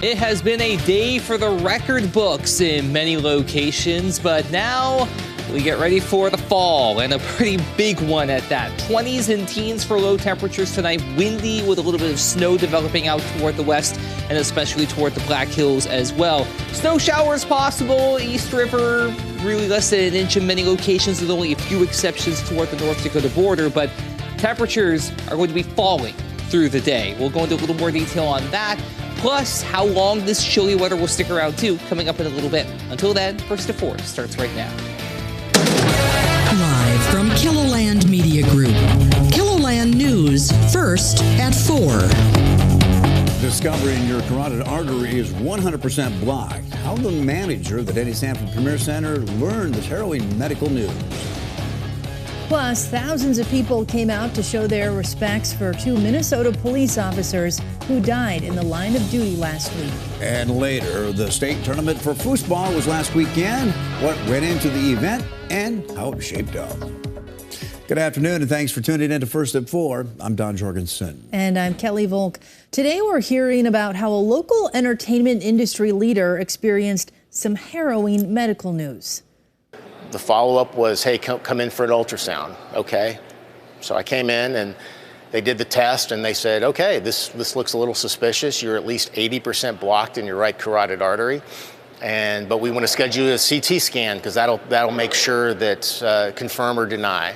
It has been a day for the record books in many locations, but now we get ready for the fall, and a pretty big one at that. 20s and teens for low temperatures tonight. Windy with a little bit of snow developing out toward the west and especially toward the Black Hills as well. Snow showers possible. East River, really less than an inch in many locations with only a few exceptions toward the North Dakota border, but temperatures are going to be falling through the day. We'll go into a little more detail on that, plus how long this chilly weather will stick around too, coming up in a little bit. Until then, First to Fourth starts right now. Live from KELOLAND Media Group. KELOLAND News, first at 4. Discovering your carotid artery is 100% blocked. How the manager of the Denny Sanford Premier Center learned this harrowing medical news. Plus, thousands of people came out to show their respects for 2 Minnesota police officers who died in the line of duty last week. And later, the state tournament for foosball was last weekend. What went into the event and how it shaped up. Good afternoon, and thanks for tuning in to First at 4. I'm Don Jorgensen. And I'm Kelly Volk. Today we're hearing about how a local entertainment industry leader experienced some harrowing medical news. The follow-up was, hey, come in for an ultrasound. Okay. So I came in and they did the test and they said, okay, this looks a little suspicious. You're at least 80% blocked in your right carotid artery. But we want to schedule a CT scan because that'll make sure that confirm or deny.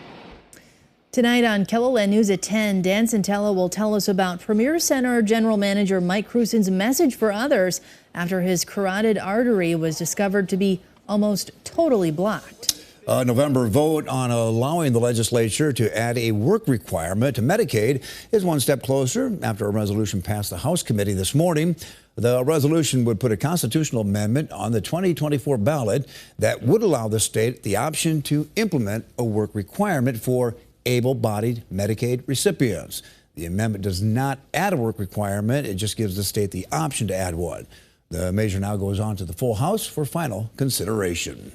Tonight on KELOLAND News at 10, Dan Centella will tell us about Premier Center General Manager Mike Krusen's message for others after his carotid artery was discovered to be almost totally blocked. A November vote on allowing the legislature to add a work requirement to Medicaid is one step closer after a resolution passed the House committee this morning. The resolution would put a constitutional amendment on the 2024 ballot that would allow the state the option to implement a work requirement for able-bodied Medicaid recipients. The amendment does not add a work requirement. It just gives the state the option to add one. The measure now goes on to the full House for final consideration.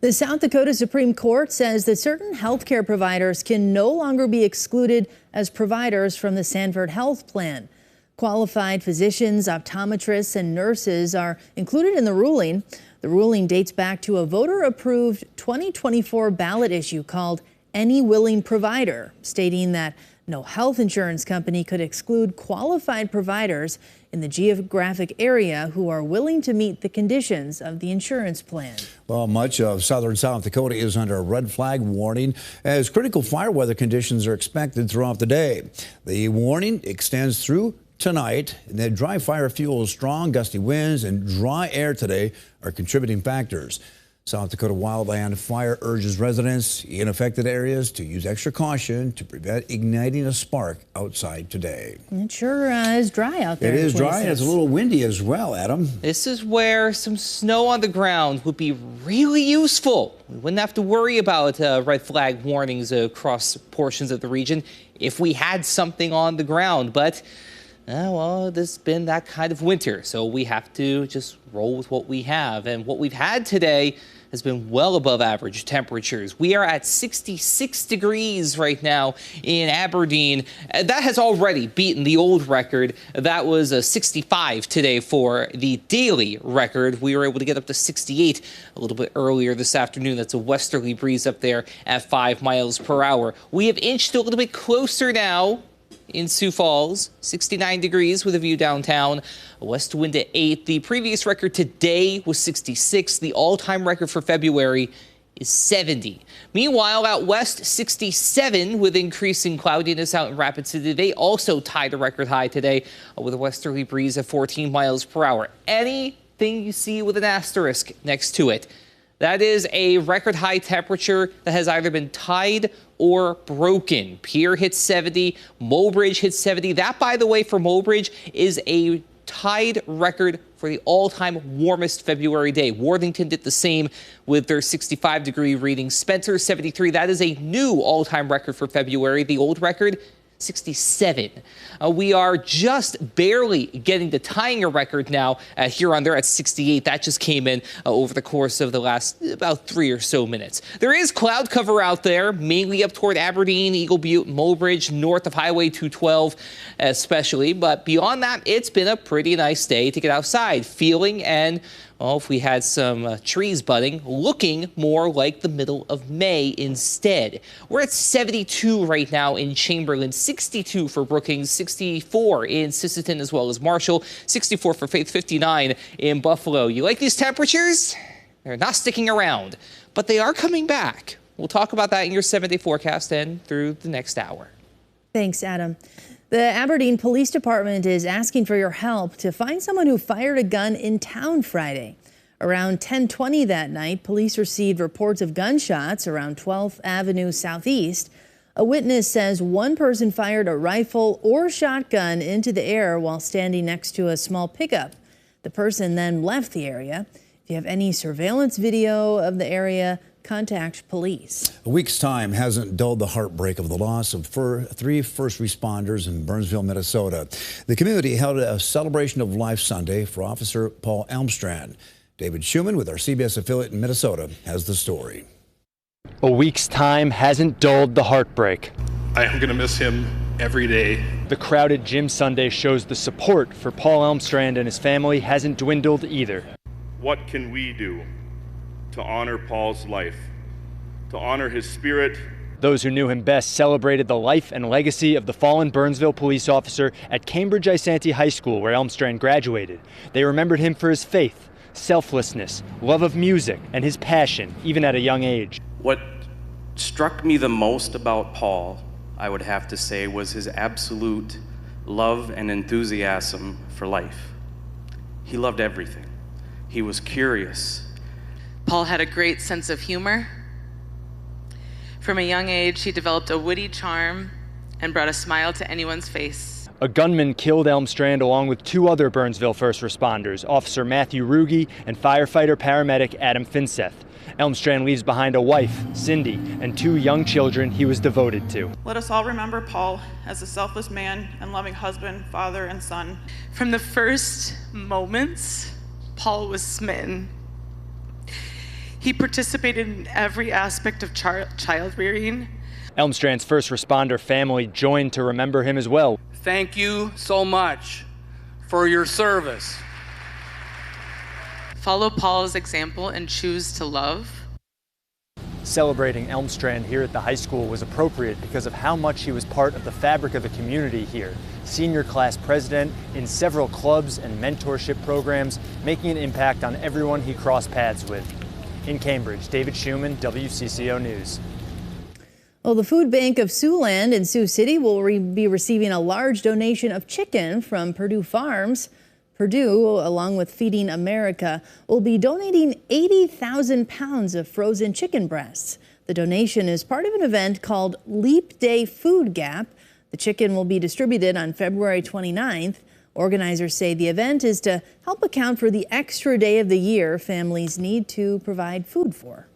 The South Dakota Supreme Court says that certain health care providers can no longer be excluded as providers from the Sanford Health Plan. Qualified physicians, optometrists, and nurses are included in the ruling. The ruling dates back to a voter-approved 2024 ballot issue called Any Willing Provider, stating that no health insurance company could exclude qualified providers in the geographic area who are willing to meet the conditions of the insurance plan. Well, much of southern South Dakota is under a red flag warning as critical fire weather conditions are expected throughout the day. The warning extends through tonight. The dry fire fuel, strong gusty winds, and dry air today are contributing factors. South Dakota Wildland Fire urges residents in affected areas to use extra caution to prevent igniting a spark outside today. It sure is dry out there. It is dry and it's a little windy as well, Adam. This is where some snow on the ground would be really useful. We wouldn't have to worry about red flag warnings across portions of the region if we had something on the ground. But, well, this has been that kind of winter, so we have to just roll with what we have. And what we've had today has been well above average temperatures. We are at 66 degrees right now in Aberdeen. That has already beaten the old record. That was a 65 today for the daily record. We were able to get up to 68 a little bit earlier this afternoon. That's a westerly breeze up there at 5 miles per hour. We have inched a little bit closer now in Sioux Falls, 69 degrees with a view downtown, a west wind at 8. The previous record today was 66. The all-time record for February is 70. Meanwhile, out west, 67 with increasing cloudiness out in Rapid City. They also tied a record high today with a westerly breeze at 14 miles per hour. Anything you see with an asterisk next to it, that is a record high temperature that has either been tied or broken. Pierre hit 70, Mobridge hit 70. That, by the way, for Mobridge is a tied record for the all-time warmest February day. Worthington did the same with their 65-degree reading. Spencer, 73. That is a new all-time record for February. The old record, 67. We are just barely getting to tying a record now at Huron. They're at 68. That just came in over the course of the last about 3 or so minutes. There is cloud cover out there, mainly up toward Aberdeen, Eagle Butte, Mulbridge, north of Highway 212 especially. But beyond that, it's been a pretty nice day to get outside, feeling and, well, if we had some trees budding, looking more like the middle of May instead. We're at 72 right now in Chamberlain, 62 for Brookings, 64 in Sisseton as well as Marshall, 64 for Faith, 59 in Buffalo. You like these temperatures? They're not sticking around, but they are coming back. We'll talk about that in your 7-day forecast and through the next hour. Thanks, Adam. The Aberdeen Police Department is asking for your help to find someone who fired a gun in town Friday. Around 10:20 that night, police received reports of gunshots around 12th Avenue Southeast. A witness says one person fired a rifle or shotgun into the air while standing next to a small pickup. The person then left the area. If you have any surveillance video of the area, contact police. A week's time hasn't dulled the heartbreak of the loss of 3 first responders in Burnsville, Minnesota. The community held a celebration of life Sunday for Officer Paul Elmstrand. David Schumann with our CBS affiliate in Minnesota has the story. A week's time hasn't dulled the heartbreak. I am going to miss him every day. The crowded gym Sunday shows the support for Paul Elmstrand and his family hasn't dwindled either. What can we do to honor Paul's life, to honor his spirit? Those who knew him best celebrated the life and legacy of the fallen Burnsville police officer at Cambridge Isanti High School, where Elmstrand graduated. They remembered him for his faith, selflessness, love of music, and his passion, even at a young age. What struck me the most about Paul, I would have to say, was his absolute love and enthusiasm for life. He loved everything. He was curious. Paul had a great sense of humor. From a young age, he developed a witty charm and brought a smile to anyone's face. A gunman killed Elmstrand along with 2 other Burnsville first responders, Officer Matthew Ruge and firefighter paramedic Adam Finseth. Elmstrand leaves behind a wife, Cindy, and 2 young children he was devoted to. Let us all remember Paul as a selfless man and loving husband, father, and son. From the first moments, Paul was smitten. He participated in every aspect of child rearing. Elmstrand's first responder family joined to remember him as well. Thank you so much for your service. Follow Paul's example and choose to love. Celebrating Elmstrand here at the high school was appropriate because of how much he was part of the fabric of the community here. Senior class president in several clubs and mentorship programs, making an impact on everyone he crossed paths with. In Cambridge, David Schumann, WCCO News. Well, the food bank of Siouxland in Sioux City will be receiving a large donation of chicken from Purdue Farms. Purdue, along with Feeding America, will be donating 80,000 pounds of frozen chicken breasts. The donation is part of an event called Leap Day Food Gap. The chicken will be distributed on February 29th. Organizers say the event is to help account for the extra day of the year families need to provide food for.